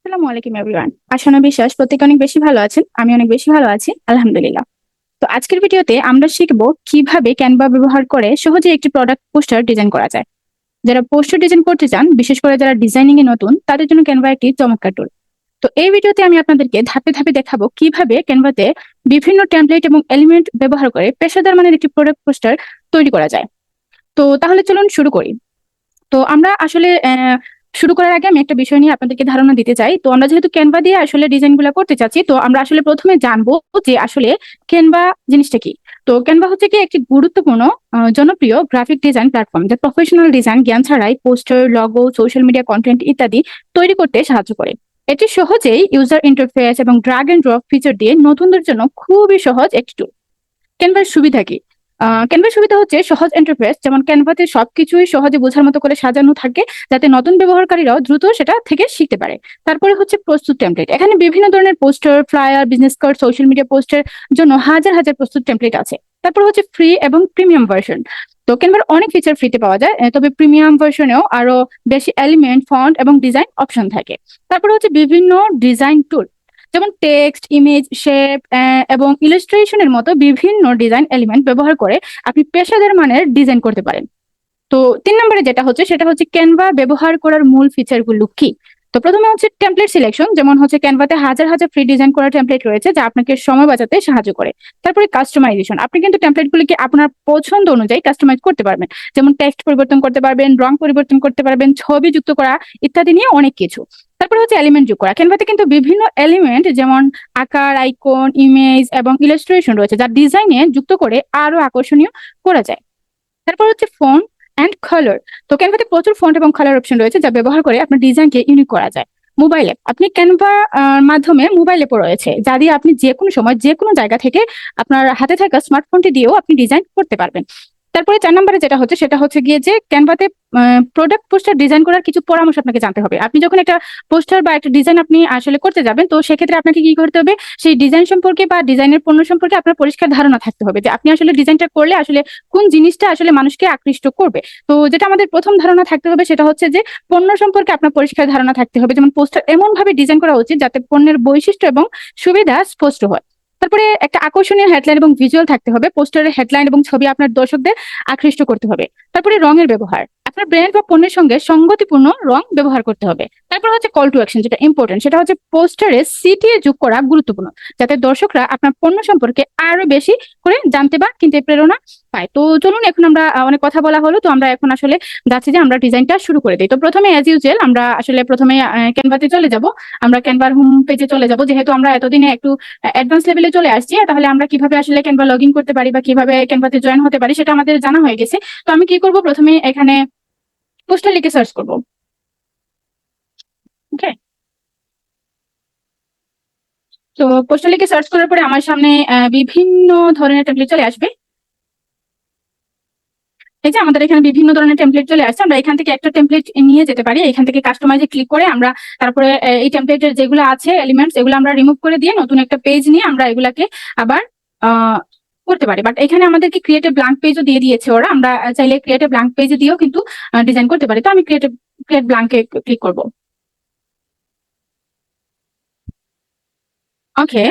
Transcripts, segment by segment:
আসসালামু আলাইকুম এভরিওয়ান। আশানা বিশ্বাস প্রত্যেকে অনেক বেশি ভালো আছেন। আমি অনেক বেশি ভালো আছি, আলহামদুলিল্লাহ। তো আজকের ভিডিওতে আমরা শিখবো কিভাবে ক্যানভা ব্যবহার করে সহজে একটি প্রোডাক্ট পোস্টার ডিজাইন করা যায়। যারা পোস্টার ডিজাইন করতে চান, বিশেষ করে যারা ডিজাইনিং এ নতুন, তাদের জন্য ক্যানভা একটি চমৎকার টুল। তো এই ভিডিওতে আমি আপনাদেরকে ধাপে ধাপে দেখাবো কিভাবে ক্যানভাতে বিভিন্ন টেমপ্লেট এবং এলিমেন্ট ব্যবহার করে পেশাদার মানের একটি প্রোডাক্ট পোস্টার তৈরি করা যায়। তো তাহলে চলুন শুরু করি। তো আমরা আসলে শুরু করার আগে আমি একটা বিষয় নিয়ে আপনাদেরকে ধারণা দিতে চাই। তো আমরা যেহেতু ক্যানভা দিয়ে আসলে ডিজাইন গুলা করতে চাচ্ছি, তো আমরা আসলে প্রথমে জানবো যে আসলে ক্যানভা জিনিসটা কি। তো ক্যানভা হচ্ছে কি একটি গুরুত্বপূর্ণ জনপ্রিয় গ্রাফিক ডিজাইন প্ল্যাটফর্ম, যা প্রফেশনাল ডিজাইন জ্ঞান ছাড়াই poster, logo, social media content ইত্যাদি তৈরি করতে সাহায্য করে। এটি সহজেই ইউজার ইন্টারফেস এবং ড্রাগ এন্ড ড্রপ ফিচার দিয়ে নতুনদের জন্য খুবই সহজ একটি টুল। ক্যানভার সুবিধা কি? ক্যানভার সুবিধা হচ্ছে সহজ ইন্টারফেস, যেমন ক্যানভাতে সবকিছুই সহজে বোঝার মতো করে সাজানো থাকে, যাতে নতুন ব্যবহারকারীরাও দ্রুত সেটা থেকে শিখতে পারে। তারপরে হচ্ছে প্রস্তুত টেমপ্লেট। এখানে বিভিন্ন ধরনের poster, flyer, business card, social media পোস্টের জন্য হাজার হাজার প্রস্তুত টেমপ্লেট আছে। তারপর হচ্ছে ফ্রি এবং প্রিমিয়াম ভার্সন। তো ক্যানভার অনেক ফিচার ফ্রিতে পাওয়া যায়, তবে প্রিমিয়াম ভার্সনেও আরো বেশি এলিমেন্ট, ফন্ট এবং ডিজাইন অপশন থাকে। তারপর হচ্ছে বিভিন্ন ডিজাইন টুল, যেমন টেক্সট, ইমেজ, শেপ এবং ইলাস্ট্রেশনের মতো বিভিন্ন ডিজাইন এলিমেন্ট ব্যবহার করে আপনি পেশাদার মানের ডিজাইন করতে পারেন। তো 3 নম্বরে যেটা হচ্ছে সেটা হচ্ছে ক্যানভা ব্যবহার করার মূল ফিচার গুলো কি। তো প্রথমে হচ্ছে টেমপ্লেট সিলেকশন, যেমন হচ্ছে ক্যানভাতে হাজার হাজার ফ্রি ডিজাইন করা টেমপ্লেট রয়েছে, যা আপনাকে সময় বাঁচাতে সাহায্য করে। তারপরে কাস্টমাইজেশন, আপনি কিন্তু টেমপ্লেট গুলিকে আপনার পছন্দ অনুযায়ী কাস্টমাইজ করতে পারবেন, যেমন টেক্সট পরিবর্তন করতে পারবেন, রং পরিবর্তন করতে পারবেন, ছবি যুক্ত করা ইত্যাদি নিয়ে অনেক কিছু। তারপরে হচ্ছে এলিমেন্ট যোগ করা, ক্যানভাতে কিন্তু বিভিন্ন এলিমেন্ট যেমন আকার, আইকন, ইমেজ এবং ইলাস্ট্রেশন রয়েছে, যা ডিজাইনে যুক্ত করে আরো আকর্ষণীয় করা যায়। তারপর হচ্ছে ফন্ট অ্যান্ড কালার। তো ক্যানভাতে প্রচুর ফন্ট এবং কালার অপশন রয়েছে, যা ব্যবহার করে আপনার ডিজাইনকে ইউনিক করা যায়। মোবাইল অ্যাপ, আপনি ক্যানভা মাধ্যমে মোবাইল অ্যাপও রয়েছে, যা দিয়ে আপনি যে কোনো সময় যে কোনো জায়গা থেকে আপনার হাতে থাকা স্মার্টফোনটি দিয়েও আপনি ডিজাইন করতে পারবেন। তারপরে 4 নম্বরে যেটা হচ্ছে সেটা হচ্ছে গিয়ে যে ক্যানভাতে প্রোডাক্ট পোস্টার ডিজাইন করার কিছু পরামর্শ আপনাকে জানতে হবে। আপনি যখন একটা পোস্টার বা একটা ডিজাইন আপনি আসলে করতে যাবেন, তো সেক্ষেত্রে আপনাকে কি করতে হবে, সেই ডিজাইন সম্পর্কে বা ডিজাইনের পণ্য সম্পর্কে আপনার পরিষ্কার ধারণা থাকতে হবে, যে আপনি আসলে ডিজাইনটা করলে আসলে কোন জিনিসটা আসলে মানুষকে আকৃষ্ট করবে। তো যেটা আমাদের প্রথম ধারণা থাকতে হবে সেটা হচ্ছে যে পণ্য সম্পর্কে আপনার পরিষ্কার ধারণা থাকতে হবে, যেমন পোস্টার এমন ভাবে ডিজাইন করা উচিত যাতে পণ্যের বৈশিষ্ট্য এবং সুবিধা স্পষ্ট হয়। তারপরে একটা আকর্ষণীয় হেডলাইন এবং ভিজুয়াল থাকতে হবে, পোস্টারের হেডলাইন এবং ছবি আপনার দর্শকদের আকৃষ্ট করতে হবে। তারপরে রঙের ব্যবহার, আপনার ব্র্যান্ড বা পণ্যের সঙ্গে সঙ্গতিপূর্ণ রং ব্যবহার করতে হবে। তারপর হচ্ছে কল টু অ্যাকশন, যেটা ইম্পর্টেন্ট, সেটা হচ্ছে পোস্টারে সিটিয়ে যোগ করা গুরুত্বপূর্ণ, যাতে দর্শকরা আপনার পণ্য সম্পর্কে আরো বেশি করে জানতে বা কিনতে প্রেরণা পায়। তো চলুন এখন আমরা অনেক কথা বলা হলো, তো আমরা এখন আসলে যাচ্ছি যে আমরা ডিজাইনটা শুরু করে দিই। তো প্রথমে অ্যাজ ইউজুয়াল আমরা আসলে প্রথমে ক্যানভাতে চলে যাব। আমরা ক্যানভার হোম পেজে চলে যাব, যেহেতু আমরা এতদিনে একটু অ্যাডভান্স লেভেলে চলে আসছি, তাহলে আমরা কিভাবে আসলে ক্যানভা লগ ইন করতে পারি বা কিভাবে ক্যানভাতে জয়েন হতে পারি সেটা আমাদের জানা হয়ে গেছে। তো আমি কি করব, প্রথমে এখানে পোস্টার লিখে সার্চ করব। ওকে। তো পোস্টার লিখে সার্চ করার পরে আমার সামনে বিভিন্ন ধরনের টেমপ্লেট চলে আসবে। এই যে আমাদের এখানে বিভিন্ন ধরনের টেমপ্লেট চলে আসছে, আমরা এখান থেকে একটা টেমপ্লেট নিয়ে যেতে পারি। এখান থেকে কাস্টমাইজে ক্লিক করে আমরা তারপরে এই টেমপ্লেটের যেগুলো আছে এলিমেন্টস, এগুলো আমরা রিমুভ করে দিয়ে নতুন একটা পেজ নিয়ে আমরা এগুলাকে আবার আহ করতে পারি। বাট এখানে আমাদেরকে ক্রিয়েটিভ ব্ল্যাঙ্ক পেজও দিয়ে দিয়েছে ওরা, আমরা চাইলে ক্রিয়েটিভ ব্ল্যাঙ্ক পেজ দিয়েও কিন্তু ডিজাইন করতে পারি। তো আমি ক্রিয়েট ব্ল্যাঙ্কে ক্লিক করব। ওকে।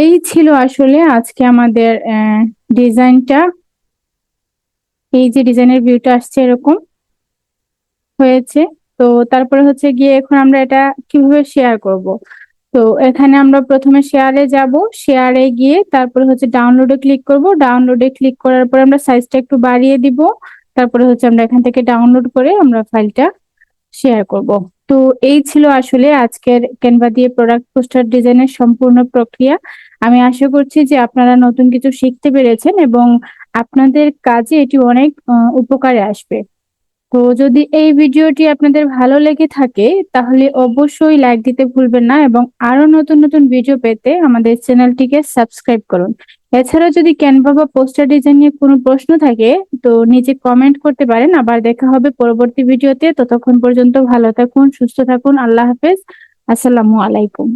এই ছিল আসলে আজকে আমাদের ডিজাইনটা। এই যে ডিজাইনের ভিউটা আসছে এরকম হয়েছে। তো তারপরে হচ্ছে গিয়ে এখন আমরা এটা কিভাবে শেয়ার করব। তো এখানে আমরা প্রথমে শেয়ারে যাব, শেয়ারে গিয়ে তারপরে হচ্ছে ডাউনলোডে ক্লিক করব, ডাউনলোডে ক্লিক করার পরে আমরা সাইজটা একটু বাড়িয়ে দিব। তারপরে হচ্ছে আমরা এখান থেকে ডাউনলোড করে আমরা ফাইলটা শেয়ার করব। তো এই ছিল আসলে আজকের ক্যানভা দিয়ে প্রোডাক্ট পোস্টার ডিজাইনের সম্পূর্ণ প্রক্রিয়া। আমি আশা করছি যে আপনারা নতুন কিছু শিখতে পেরেছেন এবং আপনাদের কাজে এটি অনেক উপকারে আসবে। তো যদি এই ভিডিওটি আপনাদের ভালো লেগে থাকে তাহলে অবশ্যই লাইক দিতে ভুলবেন না এবং আরো নতুন নতুন ভিডিও পেতে আমাদের চ্যানেলটিকে সাবস্ক্রাইব করুন। এছাড়া যদি ক্যানভা বা পোস্টার ডিজাইন নিয়ে কোনো প্রশ্ন থাকে তো নিচে কমেন্ট করতে পারেন। আবার দেখা হবে পরবর্তী ভিডিওতে। ততক্ষণ পর্যন্ত ভালো থাকুন, সুস্থ থাকুন। আল্লাহ হাফেজ। আসসালামু আলাইকুম।